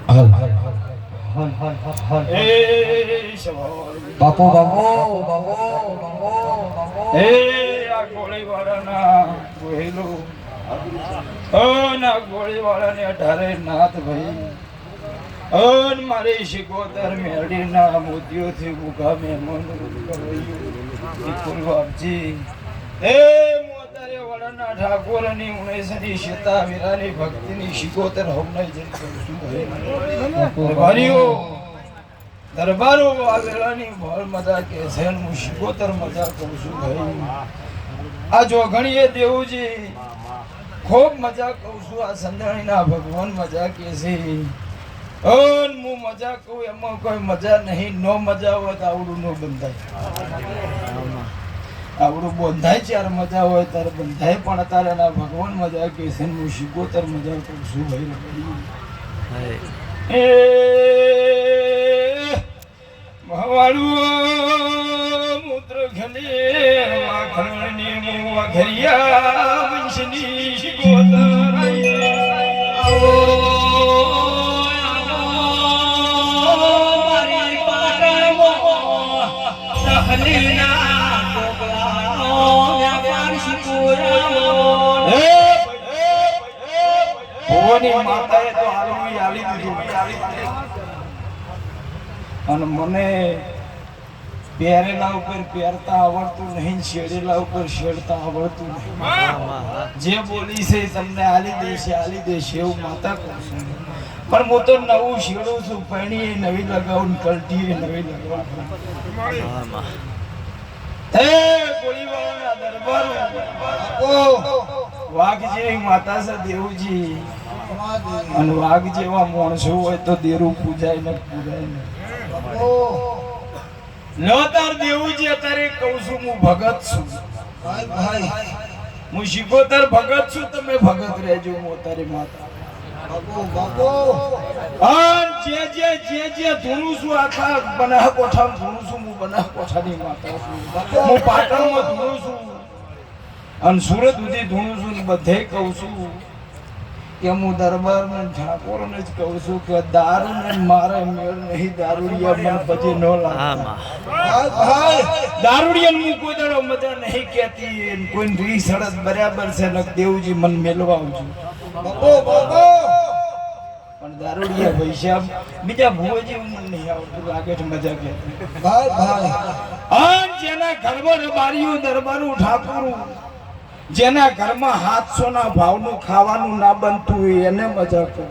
હાલ એ સવાલ બાપો બાપો એ આ ગોળીવાળાના ગોહેલો ના ગોળીવાળાને 18 નાથ ભાઈ મારી શિકોતર મેળીના મોતીઓથી ઉગા મહેમાન વિપુલ બાપજી એ મોતારે વડાના ઠાકોરની 19ની સીતા વીરાની ભક્તિની શિકોતર હમણાં જઈ દરબારીઓ દરબારો આવેલાની ભળ મજા કે છે હું શિકોતર મજા કહું છું ભાઈ આ જોગણીએ દેવજી ખૂબ મજા કહું છું આ સંદાણીના ભગવાન મજા કે છે હું મજા કહું એમાં કોઈ મજા નહીં નો મજા હોય તો આવડું નો બંધાય આવડું બંધાય ચાર મજા હોય ત્યારે બંધાય પણ અત્યારે એના ભગવાન મજા કે છે હું શિકોતર મજા કહું છું ભાઈ એ મહાવાળું મૂત્ર ઘને વાખણની મુવા ઘરિયા વંશની શિકોતર આવો માતાએ તો આલી દીધું અને મને પહેરેલા ઉપર પહેરતા આવડતું નહીં શેડેલા ઉપર શેડતા આવડતું નહીં જે બોલી છે તમને આલી દેશે એવું માતા કહું પણ હું તો નવું શેડું છું પૈણી નવી લગાવું કલટી નવી લગાવું વાઘ જેવી માતા છે દેવજી અને વાઘ જેવા માણસો હોય તો દેરું પૂજાય ને નવતાર દેવજી અત્યારે કહું છું હું ભગત છું હું શિકોતર ભગત છું તમે ભગત રહેજો હું અત્યારે માતા જે ધૂણું છું આખા બનાહ કોઠામાં ધૂણું છું હું બનાહ કોઠાની માતા છું હું પાટણમાં ધૂણું છું અને સુરત સુધી ધૂણું છું બધે કહું છું કે હું દરબાર ને ઠાકોરને જ કહું છું કે દારૂ ને મારે મેળ નહીં દારૂડિયા મને પછી ન લાગે દારૂડિયા હું કોઈ દાડો મજા નહીં કહેતી કોઈ રીસ સડસ બરાબર છે ને દેવજી મને મેળવા આવજો પણ દારૂડિયા પૈસા બીજા ભોજી મને નહીં આવતું લાગે છે મજા કે જેના ઘરમાં રબારીઓ દરબારું ઠાકોરું જેના ઘરમાં 700 ના ભાવનું ખાવાનું ના બનતું હોય એને મજા કરો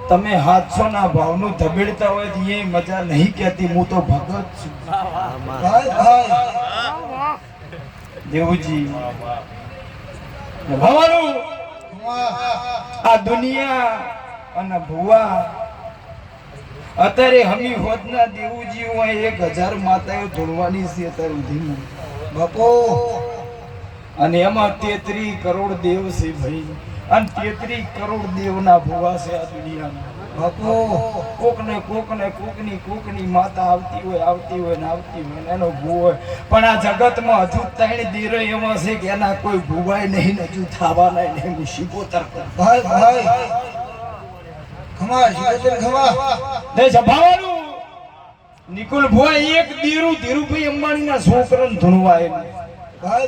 તમે 700 ના ભાવનું ધબેડતા હોય તો એ મજા નહીં કહેતી હું તો ભગત છું દેવજી ભવાનું આ દુનિયા અને ભુવા અત્યારે હમી હોદના દેવજી હોય 1000 માતાઓ ધોળવાની છે અત્યારે ઉધીમાં બાપો અને એમાં 33 કરોડ દેવ છે ભાઈ અને 33 કરોડ દેવના ભુવા છે આ દુનિયામાં બાપો કોકની માતા આવતી હોય ને એનો ભૂ હોય પણ આ જગતમાં હજુ 3 દેરો એમાં છે કે એના કોઈ ભૂવાય નહીં હજુ થવાના નહીં હું શિકોતર ભાઈ ખમા શિકોતર ખમા દે સભાવાનું નિકુલ ભોય એક દેરું ધીરુભાઈ અંબાણીના છોકરાને ધૂણવાયેલું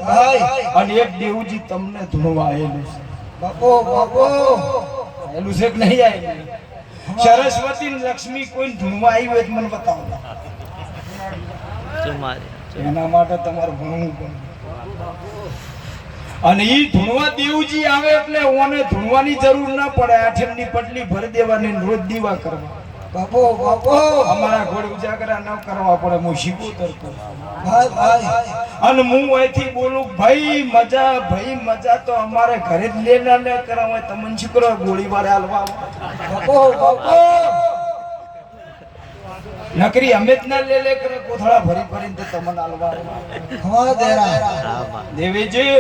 ભાઈ અને એક દેવજી તમને ધૂણવાયેલું છે બાપો એલું છે કે નહીં આયેલું સરસ્વતી લક્ષ્મી કોઈ ધૂણવા આવી હોય તો મને બતાવો એના માટે તમારે ભણવું પડે અને ઈ ધૂણવા દેવજી આવે એટલે ઓને ધૂણવાની જરૂર ના પડે આઠમની પટલી ભરી દેવાની રોજ દીવા કરવા બાપો અમારા ઘોડ ઉજાગરા ન કરવા પડે હું શિકોતર કરું અને હું અહીંથી બોલું ભાઈ મજા તો અમારે ઘરે જ લે કરવા તમને શીખરો ગોળીબાર હાલવા નકરી અમે જ ના લે કરે કોથળા ભરી તો તમને હાલવા દેવીજી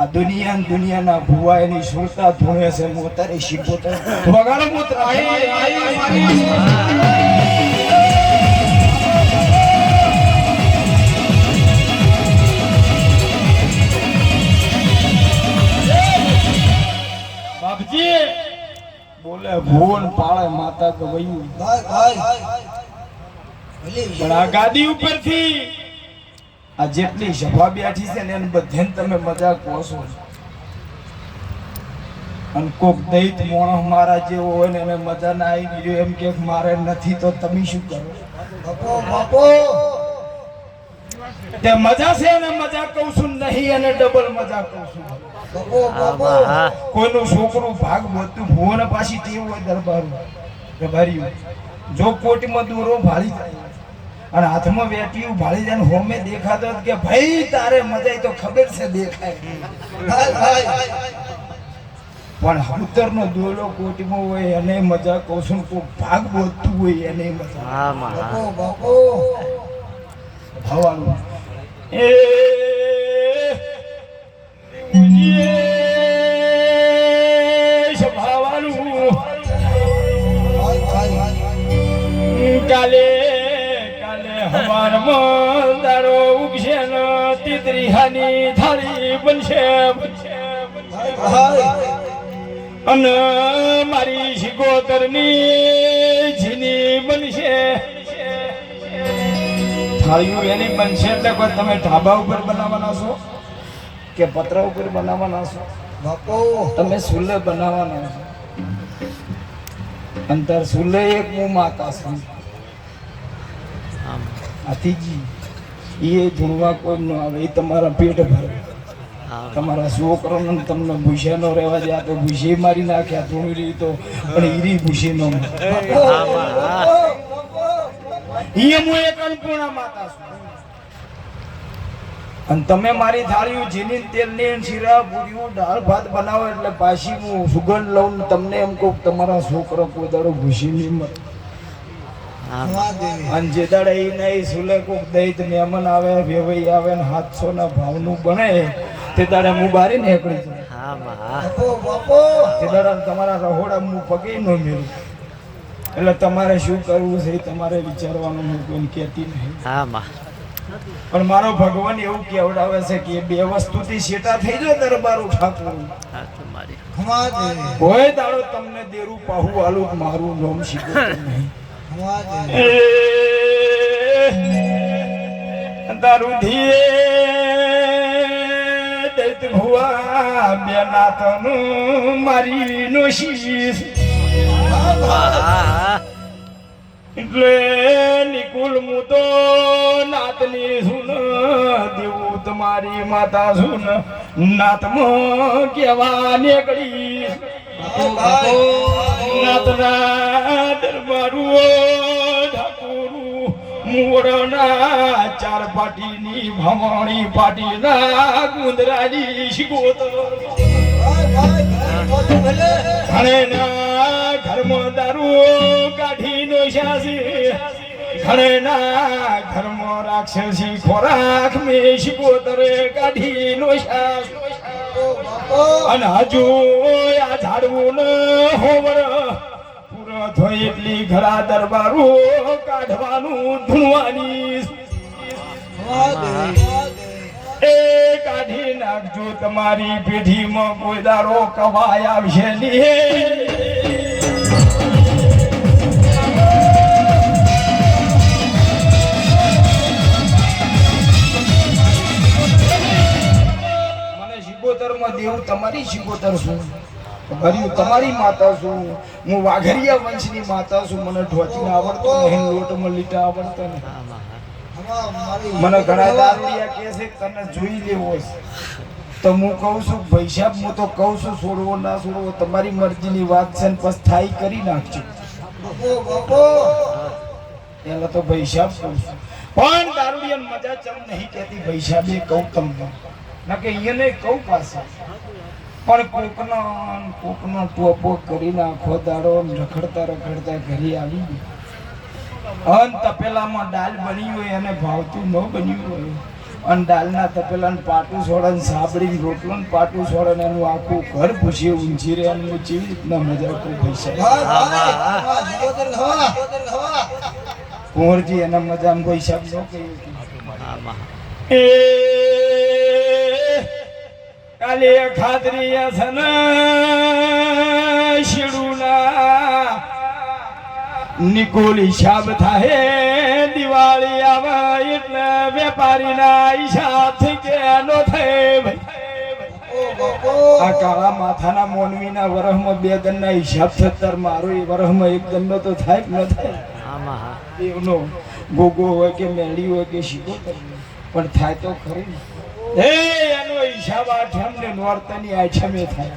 આ દુનિયાના ભુવા એની સુરતા ધોણે છે મોતારે શિકોતર વગાડો મોતર બાપજી બોલે ભુવન પાળે માતા ગવયું પણ આ ગાદી ઉપરથી આ જેટલી સભા બેઠી છે ને એને બધાને તમે મજાક કહો છો અને કોક દૈત મોણસ મારા જેવો હોય ને એને મજા ના આવી ગયો એમ કે મારે નથી તો તમે શું કરો બાપો તે મજા છે ને મજા કહું છું નહીં અને ડબલ મજા કહું છું કોઈનું છોકરું ભાગ બોતું ભુવન પાછી ટેવ હોય દરબારું જો કોટીમાં દૂરો ભાળી જાય અને હાથમાં વેટિયું ભાળી જાય હોમે દેખાતો કે ભાઈ તારે મજા તો ખબર છે દેખાય પણ હળતરનો દોલો કોટીમાં હોય અને મજા કહું છું કોઈ ભાગ બોલતું હોય એને મજા ભવાનું કાલે કાલે હવારમાં દાડો ઉગશે ને તીતરીહાની થાળી બનશે અને મારી શિકોતરની જીની બનશે થાળીઓ એની બનશે એટલે કોઈ તમે ઢાબા ઉપર બનાવવાના છો કે પતરા ઉપર બનાવવાના છો તમે સુલે બનાવવાના છો અંતર સુલે એક હું માતા છું આથીજી એ ધૂણવા કોઈ ન આવે એ તમારા પેટ ભરે તમારા છોકરોને તમને ભૂસ્યા નો રહેવા દે તો ભૂસી મારી નાખ્યા ધૂણી તો પણ ઈરી ભૂસી નો હું એક અન્નપૂર્ણા માતા છું અને તમે મારી થાળીઓ જીની તેલની શીરા પૂરીઓ દાળ ભાત બનાવો એટલે પાછી હું સુગંધ લઉં તમને એમ કહું તમારા છોકરો કોઈ દાડો ભૂસી નહીં મળે અને જે દાડે એ નહીં સુલે કોક દૈત મહેમાન આવે વેવાઈ આવે ને 700 ના ભાવનું બને તે દાડે હું બારી નીકળી જાય તે દાડે તમારા રહોડા હું પગે ન મેળવું એટલે તમારે શું કરવું છે તમારે વિચારવાનું હું કોઈને કહેતી નહીં પણ મારો ભગવાન એવું કેવડાવે છે કે બે વસ્તુથી શેટા થઈ જાય દરબારું ઠાકોર કોઈ દાડો તમને દેરું પાહુ આલું મારું નામ શીખો નહીં દારૂ ધીએ દૈત ભુવા બે નાતનું મારી નો શીશ એટલે નિકુલ હું તો નાતની સુન દેવું તમારી માતા સુન નાતમાં કેવા નીકળી નાતના દરબારું ઠાકોરું મોડના ચાર પાટીની ભમણી પાટીના ગુંદરાની શિકોતર ઘણેના ઘરમાં દારૂ કાઢી નો શાસી ઘણેના ઘરમાં રાક્ષસી ખોરાક મેં શિકોતરે કાઢી નો શાસ અને હજુ આ ઝાડવું ન હોવર પૂરો થઈ એટલી ઘરા દરબારો કાઢવાનું ધૂણવાની એ કાઢી નાખજો તમારી પેઢીમાં કોઈ દારો કવાય આવશે નહીં દેવું તમારી શિકોતર છું ભર્યું તમારી માતા છું હું વાઘરિયા વંશની માતા છું મને ઢોચીને આવડતું નહીં લોટમાં લીટા આવડતા નહીં મને ઘણા દારૂડિયા કહે છે તને જોઈ લેવો તો હું કહું છું પૈસા હું તો કહું છું છોડવો ના છોડવો તમારી મરજીની વાત છે ને પછી થાય કરી નાખજો એલા તો પૈસા કહું છું પણ દારૂડિયાની મજા ચમ નહીં કહેતી પૈસા બે કહું તમને ના કે એને કહું પાસે પણ કોકનો ટોપો કરી નાખો દાડો રખડતા રખડતા ઘરે આવી ગયો અન તપેલામાં દાળ બની હોય અને ભાવતું ન બન્યું હોય અને દાળના તપેલાને પાટું છોડે સાબડી રોટલો ને પાટું છોડે એનું આખું ઘર પૂછીએ ઊંચી રહે અને જેવી રીતના મજા કોઈ પૈસા કુંવરજી એના મજામાં પૈસા ન કહ્યું કાલે ખાતરી સના નિકુલ હિસાબ થાય દિવાળી આવે એટલે વેપારીના હિસાબ થઈ કેનો થાય ભાઈ આ કાળા માથાના મોનવીના વરહમાં 2 ગણના હિસાબ થતર મારો એ વરહમાં 1 ગણનો તો થાય કે ન થાય આમાં દેવનો ગોગો હોય કે મેળી હોય કે શીખો પણ થાય તો ખરી એ એનો હિસાબ આઠમ ને નોરતાની આઠમે થાય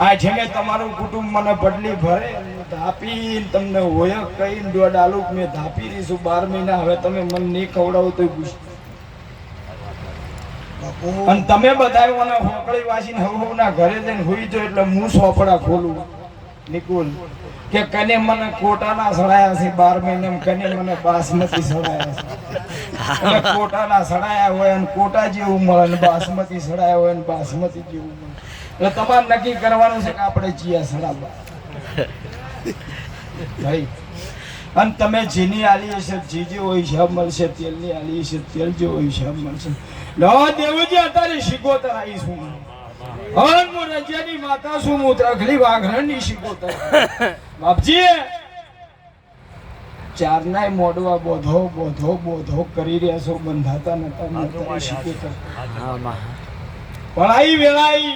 આઠમે તમારું કુટુંબ મને બદલી ભરે ધાપી તમને હોય કઈ 1.5 આલુ મેં ધાપી દઈશું 12 મહિના હવે તમે મને નહીં ખવડાવો તો ગુસ્સો અને તમે બધા મને હોકળી વાસીને હવના ઘરે જઈને હોઈ જો એટલે હું સોપડા ખોલું નિકુલ કે કને મને કોટાના સડાયા છે 12 મહિને કને મને બાસમતી સડાયા છે એટલે કોટાના સડાયા હોય અને કોટા જેવું મળે ને બાસમતી સડાયા હોય ને બાસમતી જેવું મળે એટલે તમારે નક્કી કરવાનું છે કે આપણે ચિયા સડાવવા ભાઈ અને તમે જીની આલી હશે જી જેવો હિસાબ મળશે તેલની આલી હશે તેલ જેવો હિસાબ મળશે લો દેવજી અત્યારે શિકોતર આવીશું હન મુ રંજાની માતા શું હું ત્રખલી વાઘરણની શિકોતર બાપજી ચારનાય મોડવા બોધો બોધો બોધો કરી રહ્યા છો બંધાતા નતા નતા શિકોતર પણ આઈ વેળાઈ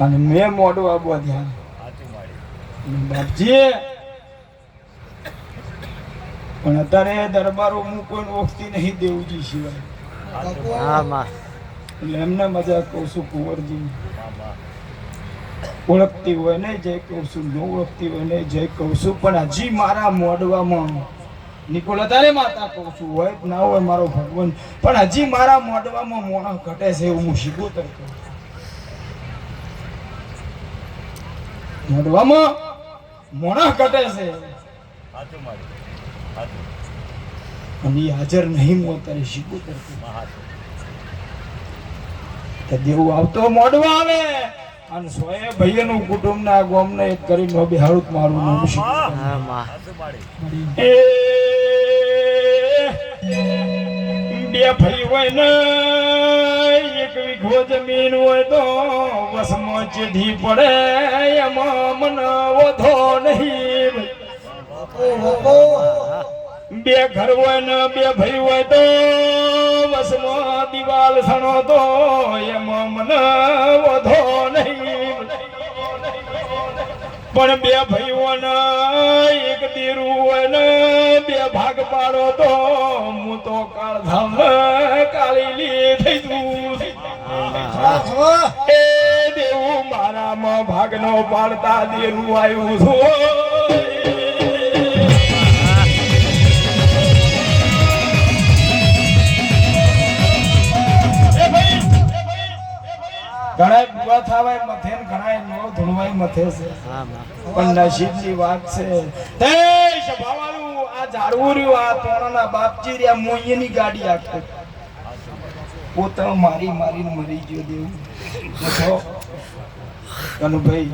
અને મેં મોડવા બોધ્યા બાપજી પણ અત્યારે દરબારો હું કોઈ ઓળખતી નહીં દેવજી સિવાય એટલે એમને મજા કહું છું કુંવરજી ઓળખતી હોય ને જય કહું છું ન ઓળખતી હોય ને જય કહું છું પણ હજી મારા મોઢવામાં નિકોલ અત્યારે માતા કહું છું હોય ના હોય મારો ભગવાન પણ હજી મારા મોઢવામાં મોણા ઘટે છે એવું હું શીખોતર કહું મોઢવામાં મોણા ઘટે છે અને હાજર નહીં હું અત્યારે શીખોતર દેવું આવતો મોડવા આવે અને 100 ભાઈઓનું કુટુંબ ના ગોમ ને એક કરીને બિહારું મારું નામ બે ભાઈ હોય ને 1 વીઘો જમીન હોય તો વસમાં ચીધી પડે એમાં મને વધો નહીં બે ઘર હોય ને 2 ભાઈ હોય તો વસમાં દિવાલ સણો તો એમાં મને વધો નહીં પણ 2 ભાઈઓ ને 1 દીરું હોય ને 2 ભાગ પાડો તો હું તો કાળધામ કાળી લીધી તું એ દેવું મારામાં ભાગનો પાડતા દેરું આવ્યું છું ઘણા બુવા થાવાય મથે ને ઘણા નો ધૂણવાય મથે છે પણ નસીબની વાત છે તે સભાવાળું આ ઝાડવું રહ્યું આ તોણાના બાપજી રહ્યા મોઈની ગાડી આખો પોતે મારી મારીને મરી ગયો દેવું કનુભાઈ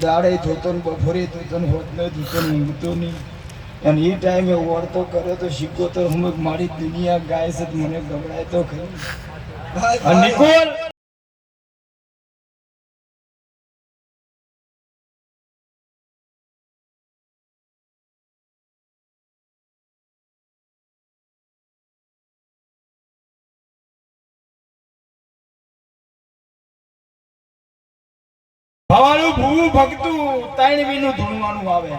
દાડે જોતો ને બપોરે જોતો ને હોતને જોતો ને ઊંઘતો નહીં અને એ ટાઈમે વળતો કર્યો તો શીખોતર હું મારી દુનિયા ગાય છે મને ગભરાય તો ખરી નિકોલ ભવાનું ભૂવું ભક્તું 3 મહિનું ધૂણવાનું આવે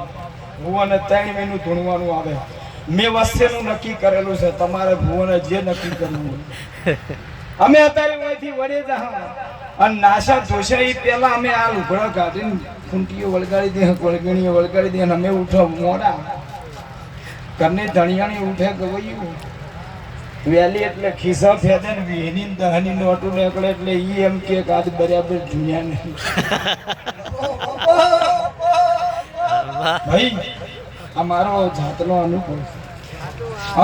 ભુવને 3 મહિનું ધૂણવાનું આવે મેં વસ્તુનું નક્કી કરેલું છે તમારે ભુવને જે નક્કી કરવું અમે અત્યારે અહીંથી વડે જા અને નાશા જોશે એ પહેલા અમે આ લુગડા કાઢીને ખૂંટીઓ વળગાડી દે વળગણીઓ વળગાડી દે અને અમે ઉઠો મોડા ઘરની ધણિયાણી ઉઠે ગવૈયું વેલી એટલે ખિસ્સા ફેદે ને વીહની દહની નોટું નીકળે એટલે ઈ એમ કે આજ બરાબર દુનિયા નહીં ભાઈ આ મારો જાતનો અનુભવ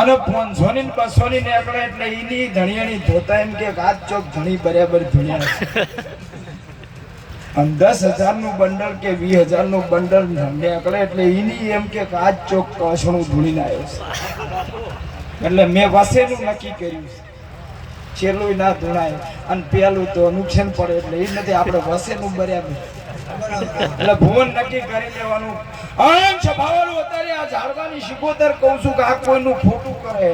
અને 500 ની 200 ની નીકળે એટલે ઈની ધણિયાણી ધોતા એમ કે આજ ચોક ધણી બરાબર દુનિયા અને 10,000 નું બંડલ કે 20,000 નું બંડલ નીકળે એટલે ઈની એમ કે આજ ચોક કસણું ધૂણીને આવ્યો છે એટલે મેં વાસેનું નક્કી કર્યું છેલ્લું ના ધૂણાય અને પેલું તો નુકસાન પડે એટલે એ નથી આપણે વસેનું બરાબર એટલે ભુવન નક્કી કરી લેવાનું. આમ છપાવાનું અત્યારે આ ઝાડવાની શિકોતર કહું છું કે આ કોઈનું ખોટું કરે.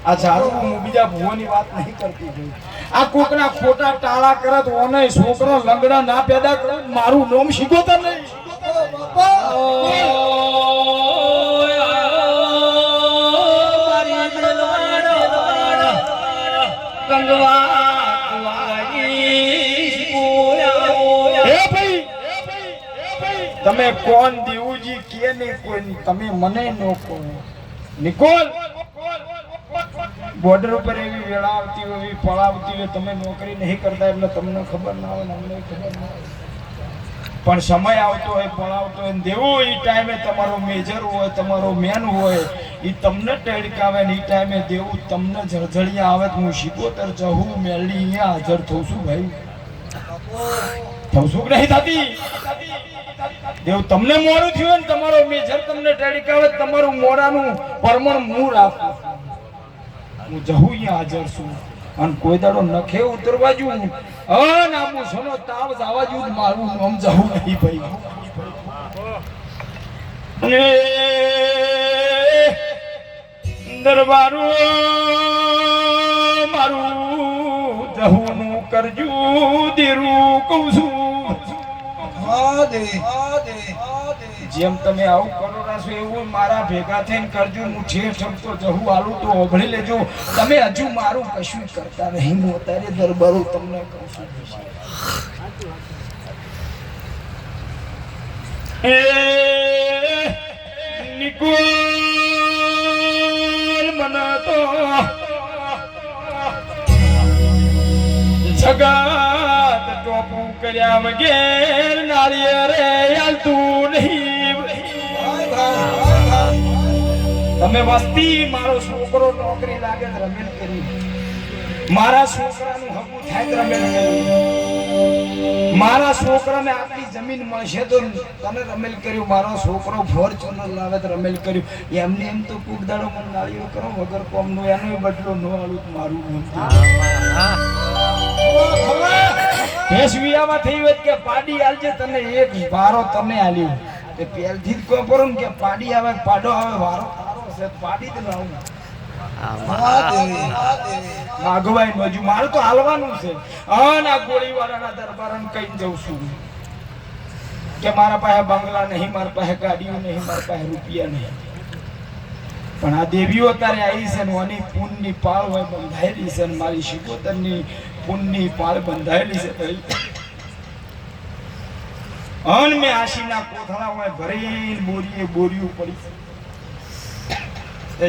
આ ઝાડવું હું બીજા ભુવનની વાત નહીં કરતી ભાઈ. આ કોકના ખોટા ટાળા કરે તો ઓને છોકરો લંગડા ના પેદા કરે. મારું નામ શિકોતર નહીં. તમે કોણ દેવુજી કે નહીં કોઈ તમે મને નો કહો. નિકોલ બોર્ડર ઉપર એવી વેળા આવતી હોય એવી પળાવતી હોય તમે નોકરી નહીં કરતા એટલે તમને ખબર ના હોય અમને ખબર ના હોય. પણ સમય આવતો હોય પળાવતો હોય દેવું એ ટાઈમે તમારો મેજર હોય તમારો મેન હોય એ તમને ટેડકાવે ને એ ટાઈમે દેવું તમને જળજળિયા આવે તો હું શિકોતર જહું મેળડી અહીંયા હાજર થઉં છું ભાઈ. થઉં છું કે નહીં થતી? દેવ તમને મોડું થયું ને તમારો મેજર તમને ટેડકાવે તમારું મોડાનું પરમણ હું રાખું. હું જહું અહીંયા હાજર છું અને કોઈ દાડો નખે ઉતરવા જુ આબુ સોનો તાવ જવા જુ મારું નામ જવું નહીં ભાઈ. દરબારો મારું જહું નું કરજુ દેરું કહું છું. જેમ તમે આવું કરો છો એવું મારા ભેગા થઈને કરજો. હું ઠેઠ તો જહું આલું તો ઓગળી લેજો. તમે હજુ મારું કશું કરતા નહીં. હું અત્યારે દરબારો તમને કહું છું. નિકોલ મને તો જગત ટોપું કર્યા વગેર નાળિયેરે હાલતું નહીં. તમે વસ્તી મારો છોકરો નોકરી લાગે રમેલ કરી. મારા છોકરાનું હકું થાય રમેલ કર્યું. મારા છોકરાને આટલી જમીન મળશે તો તને રમેલ કર્યું. મારો છોકરો ફોર્ચ્યુનર લાવે તો રમેલ કર્યું. એમને એમ તો કુક દાડો મને નાળીઓ કરો વગર કોમનો એનો બદલો ન આલું મારું ભેસવિયામાં થઈ હોય કે પાડી આલજે તને એક વારો તને આલ્યું કે પહેલથી જ કોઈ પરો કે પાડી આવે પાડો આવે વારો તારો છે પાડી જ લાવું. આગવાઈ નજુ મારું તો હાલવાનું છે. અને આ ગોળીવાળાના દરબારને કઈ જઉં છું કે મારા પાસે બંગલા નહીં, મારા પાસે ગાડીઓ નહીં, મારા પાસે રૂપિયા નહીં. પણ આ દેવીઓ તારે આવી છે ને આની પૂનની પાળ હોય બંધાયેલી છે ને મારી શિકોતરની પૂનની પાળ બંધાયેલી છે. અન મેં આશીના કોથળા હોય ભરીને બોરીએ બોરીઓ પડી છે.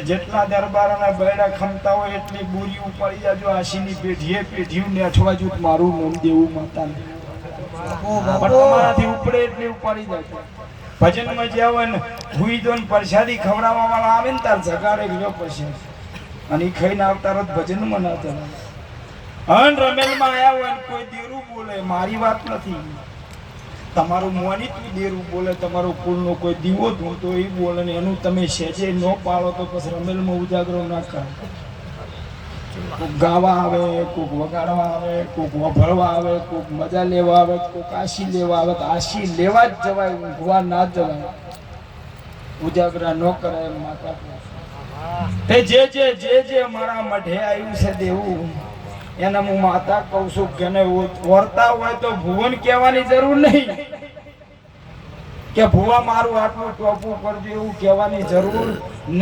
જેટલા દરબારના બૈડા ખમતા હોય એટલી બોરીઓ પડી જાજો. આશીની પેઢીએ પેઢીઓ ને અઠવાજુ મારું નામ દેવું માતા ને તમારાથી ઉપડે એટલી ઉપાડી જાય. ભજનમાં જ્યાં હોય ને હુઈ દો ને પ્રસાદી ખવડાવવા વાળા આવે ને તાર જગાડે ગયો પછી અને એ ખાઈને આવતા રોજ ભજનમાં ના ચાલે. અન રમેલમાં આવ્યા હોય ને કોઈ દેરું બોલે મારી વાત નથી. તમારું મોની તું દેરું બોલે તમારો કુળનો કોઈ દીવો ધૂણતો એ બોલે ને એનું તમે સેજે ન પાળો તો પછી રમેલમાં ઉજાગરો ના કરે. કોક ગાવા આવે, કોક વગાડવા આવે, કોક વભળવા આવે, કોક મજા લેવા આવે, કોક આશી લેવા આવે. તો આશી લેવા જ જવાય, ઊંઘવા ના જવાય. ઉજાગરા ન કરાય માતા. તે જે મારા મઢે આવ્યું છે દેવું એને હું માતા કહું છું કે વર્તા હોય તો ભુવન કહેવાની જરૂર નહીં કે ભુવા મારું આટલું ટોપું કરજો એવું કહેવાની જરૂર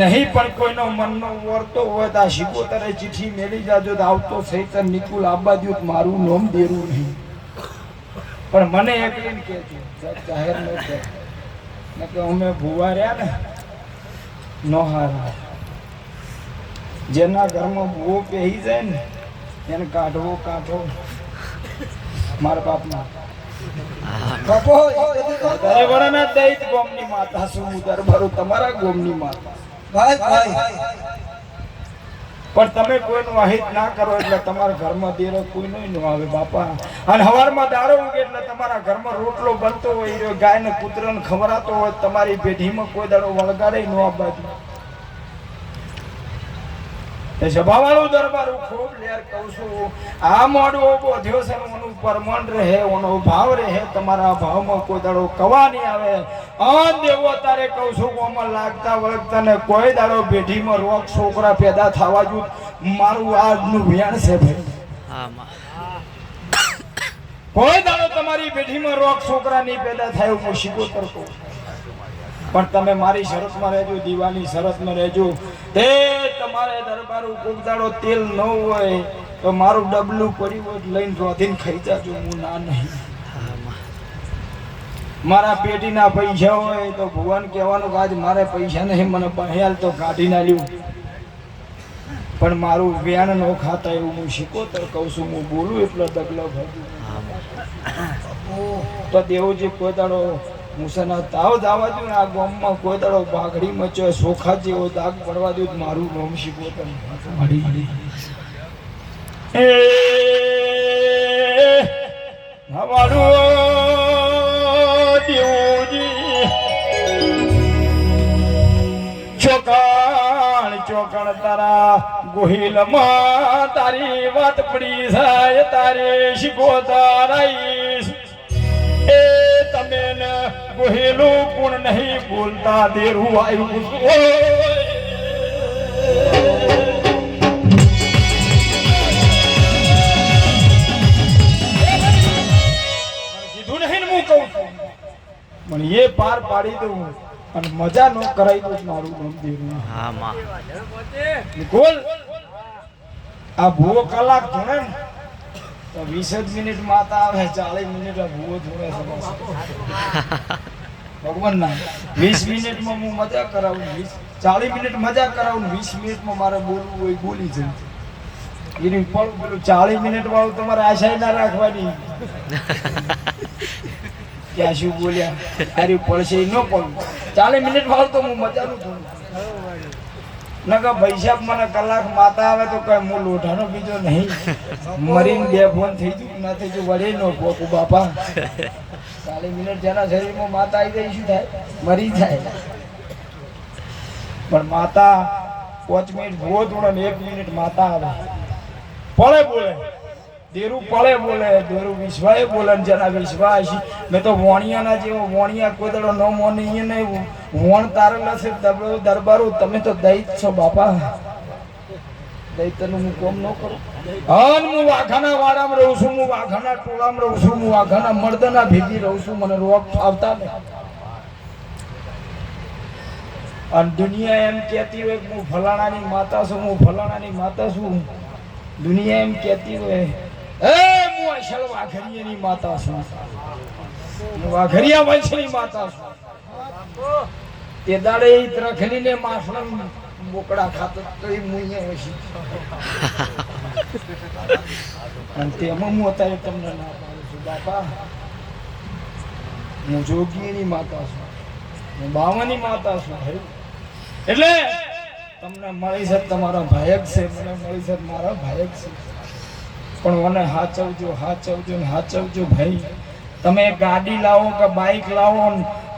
નહીં. પણ કોઈનો મનનો વર્તો હોય તો આ શિકોતરે ચિઠ્ઠી મેલી જાજો તો આવતો સહિત નિકુલ આબા દઉં મારું નામ દેરું નહીં. પણ મને એકલીને કહેજો જાહેર ન કહે કે અમે ભુવા રહ્યા ને નો હારા. જેના ઘરમાં ભૂવો પહેરી જાય ને એને કાઢવો કાઢો મારા બાપના ગોમની માતા શું દરબારો તમારા ગોમની માતા. પણ તમે કોઈનું અહિત ના કરો એટલે તમારા ઘરમાં દેરો કોઈ ન આવે બાપા. અને હવારમાં દારો ઉગે એટલે તમારા ઘરમાં રોટલો બનતો હોય ગાય ને કૂતર ને ખવડાતો હોય તમારી પેઢીમાં કોઈ દાડો વળગાડે ન આ બાજુ. તે સભાવાળો દરબાર ખૂબ લેર કહું છું આ મોડવો બોધ્યો છે ઓનું પરમણ રહે ઓનો ભાવ રહે તમારા ભાવમાં કોઈ દાડો કવા નહીં આવે અન દેવો તારે કહું છું કોમાં લાગતા વળગતા ને કોઈ દાડો પેઢીમાં રોગ છોકરા પેદા થવા જો મારું આજનું વ્યાણ છે ભાઈ કોઈ દાડો તમારી પેઢીમાં રોગ છોકરા નહીં પેદા થાય હું શીખોતર કહું પણ તમે મારી શરતમાં રહેજો દીવાની શરતમાં રહેજો તે તમારે દરબાર કોક દાડો તેલ ન હોય તો મારું ડબલું પડ્યું હોય લઈને રોધીને ખાઈ જાજો હું ના નહીં મારા પેટીના પૈસા હોય તો ભગવાન કહેવાનું કે આજ મારે પૈસા નહીં મને બહેલ તો કાઢી ના લ્યું પણ મારું વ્યાણ ન ખાતા એવું હું શીખોતર કહું છું હું બોલું એટલો ડગલો ભરું તો દેવજી કોઈ દાડો મુસાના તાવ દાવા દઉં આ ગામમાં કોઈ દાડો બાગડી મચો સોખા જેવો દાગ પડવા દઉં મારું નામ શીખોતર ચોકણ તારા ગોહિલમાં તારી વાત પડી જાય તારે શીખોતર આઈશ એ તમે ને ગોહિલું કોણ નહીં બોલતા દેરું આવ્યું કીધું નહીં હું કહું છું પણ એ પાર પાડી દઉં અને મજા નો કરાઈ દઉં મારું નામ દેરું બોલ આ ભૂવો કલાક ધોણે તો 20 મિનિટ માતા આવે 40 મિનિટ ભૂવો ધોળે ભગવાન ના 20 મિનિટમાં હું મજા કરાવું 40 મિનિટ મજા કરાવું 20 મિનિટમાં મારે બોલવું હોય બોલી જવું એની પણ પેલું 40 મિનિટ વાળું તમારે આશા ના રાખવાની ક્યાં શું બોલ્યા અરે પડશે ન પડવું 40 મિનિટ વાળું તો હું મજાનું થયું નકા પૈસા મને કલાક માતા આવે તો કઈ હું લોઢાનો બીજો નહીં મરીને બે ફોન થઈ ગયું ના થઈ ગયું વળે નો પોકું બાપા 40 મિનિટ જેના શરીરમાં માતા આવી જાય શું થાય મરી જાય પણ માતા 5 મિનિટ ભૂવો તોડે 1 મિનિટ માતા આવે પળે બોલે દેરું પળે બોલે દેરું વિશ્વાએ બોલે જેના વિશ્વાસ મેં તો વણિયાના જેવો વણિયા કોઈ દાડો ન મોની નહીં વણ તારેલા છે દરબારો તમે તો દૈત છો બાપા દૈતનું હું કોમ ન કરું હન હું વાઘાના વાડામાં રહું છું હું વાઘાના ટોળામાં રહું છું હું વાઘાના મર્દના ભેગી રહું છું મને રોગ આવતા ને અને દુનિયા એમ કહેતી હોય કે હું ફલાણાની માતા છું હું ફલાણાની માતા છું દુનિયા એમ કહેતી હોય હું અસલ વાઘરિયાની માતા છું હું વાઘરિયા વંશની માતા છું તે દાડે રખડીને માસણા બોકડા ખાતો તો એ મુઈએ વસી અને તેમાં હું અત્યારે તમને ના પાડું છું બાપા હું જોગીની માતા છું હું બાવાની માતા છું ભાઈ એટલે તમને મળી છે તમારા ભાયક છે મને મળી છે મારા ભાયક છે પણ મને હાચવજો હાચવજો ને હાચવજો ભાઈ તમે ગાડી લાવો કે બાઈક લાવો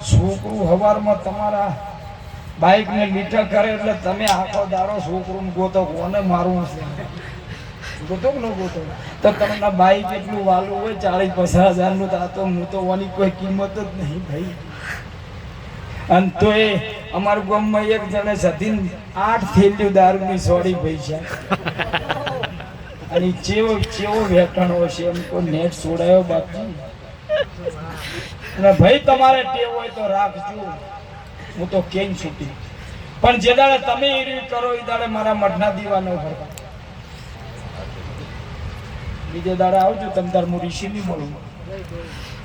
છોકરું હવારમાં તમારા બાઈક ને લીટર કરે એટલે તમે આખો દાડો છોકરું ગોતો કોને મારવું છે ગોતો કે ન ગોતો તો તમને બાઈક એટલું વાલું હોય 40-50 હજારનું તો હું તો ઓની કોઈ કિંમત જ નહીં ભાઈ અને તો એ અમારા ગામમાં એક જણે સધીન 8 થેલીઓ દારૂની સોડી પૈસા અને ચેવો વેટણો છે એમ કોઈ નેટ છોડાયો બાપજી અને ભાઈ તમારે ટેવ હોય તો રાખજો હું તો કેમ છૂટી પણ જે દાડે તમે એ રીત કરો એ દાડે મારા મઢના દીવા ન ભરતા બીજે દાડે આવજો તમે તાર હું ઋષિ નહીં મળું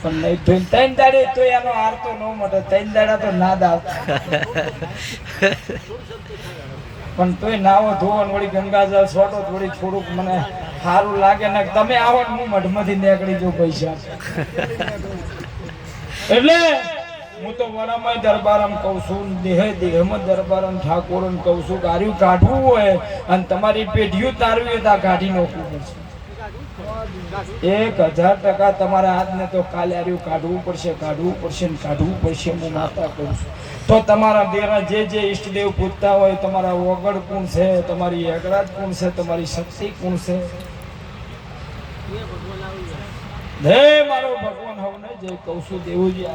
પણ નહીં તો 3 દાડે તો એનો હાર તો ન મળે 3 દાડા તો ના દાવ પણ તોય નાવો ધોવન વળી ગંગાજળ છોટો થોડી થોડુંક મને સારું લાગે ને તમે આવો ને હું મઢમાંથી નીકળી જાઉં પૈસા એટલે હું તો વરામાં દરબારમ કહું છું દેહમાં દરબારમ ઠાકોરને કહું છું ગાર્યું કાઢવું હોય અને તમારી પેઢીઓ તારવી હોય તો કાઢી નાખવું પડશે 1000% તમારા હાથને તો કાલે આર્યું કાઢવું પડશે ને કાઢવું પડશે. હું માતા કહું છું તો તમારા દેરા જે ઈષ્ટદેવ પૂજતા હોય, તમારા ઓગળ કોણ છે, તમારી એગરાજ કોણ છે, તમારી શક્તિ કોણ છે, જય મારો ભગવાન હવને જય કહું છું. દેવુજી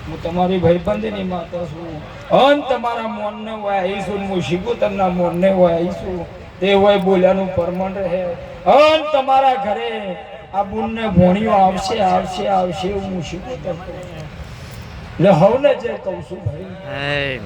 હું તમારી ભાઈબંધીની માતા છું અને તમારા મોનને હોય આવીશું, હું શિગોતરના મોનને હોય આવીશું. તે હોય બોલ્યાનું પરમણ રહે અને તમારા ઘરે આ બુનને ભોણીઓ આવશે હું શિગોતર એટલે હવને જે કહું છું ભાઈ.